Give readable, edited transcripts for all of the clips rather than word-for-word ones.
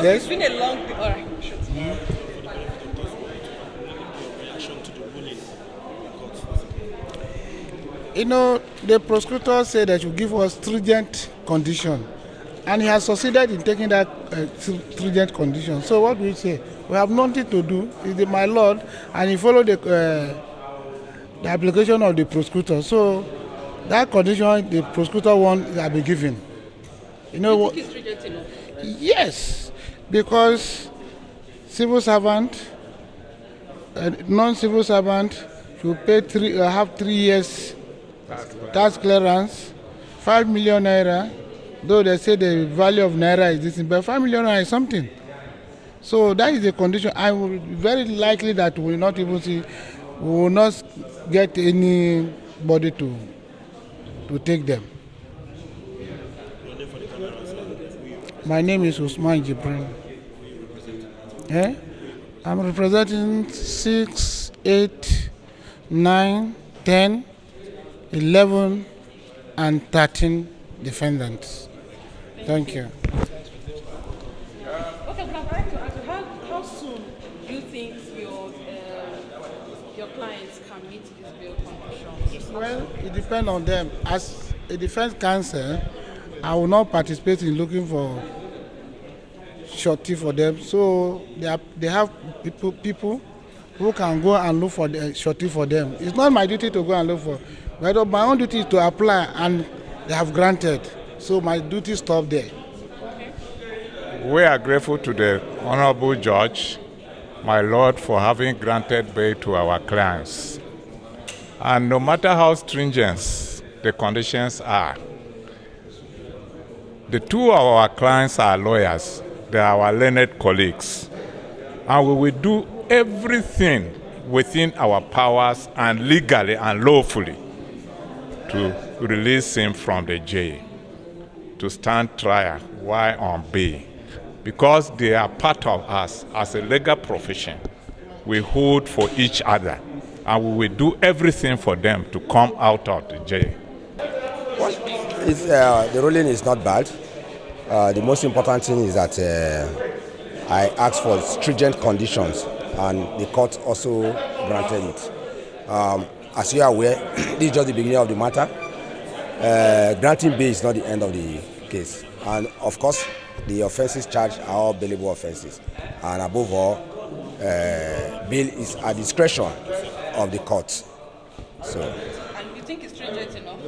Yes. It's been a long. All right. You know, the prosecutor said that you give us stringent condition, and he has succeeded in taking that stringent condition. So what do you say? We have nothing to do. It's my lord, and he followed the application of the prosecutor. So that condition the prosecutor wants has been given. You know what? Stringent enough? Yes, because civil servant, non-civil servant should pay have 3 years tax clearance, 5 million naira. Though they say the value of naira is this, but 5 million naira is something. So that is the condition. I will be very likely that we will not even see, we will not get anybody to take them. My name is Usman Jibrin. I'm representing 6, 8, 9, 10, 11, and 13 defendants. Thank you. Okay, but I'd like to ask you, how soon do you think your clients can meet these bail conditions? Well, it depends on them. As a defense counsel, I will not participate in looking for surety for them. So they have people who can go and look for the surety for them. It's not my duty to go and look for, but my own duty is to apply, and they have granted. So my duty stops there. We are grateful to the Honorable Judge, my Lord, for having granted bail to our clients. And no matter how stringent the conditions are, the two of our clients are lawyers. They are our learned colleagues. And we will do everything within our powers and legally and lawfully to release him from the jail, to stand trial while on bail. Because they are part of us as a legal profession, we hold for each other, and we will do everything for them to come out of the jail. The ruling is not bad. The most important thing is that I asked for stringent conditions, and the court also granted it. As you are aware, this is just the beginning of the matter. Granting bail is not the end of the case. And of course, the offenses charged are all bailable offenses. And above all, bail is at discretion of the court. So. And you think it's stringent enough?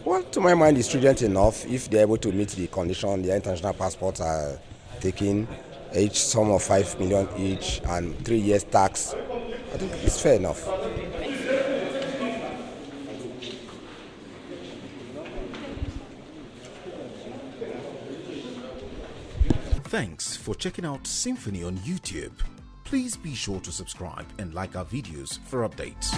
Well, to my mind, it's stringent enough. If they're able to meet the condition, their international passports are taken, each sum of 5 million each, and 3 years tax. I think it's fair enough. Thanks for checking out SYMFONI on YouTube. Please be sure to subscribe and like our videos for updates.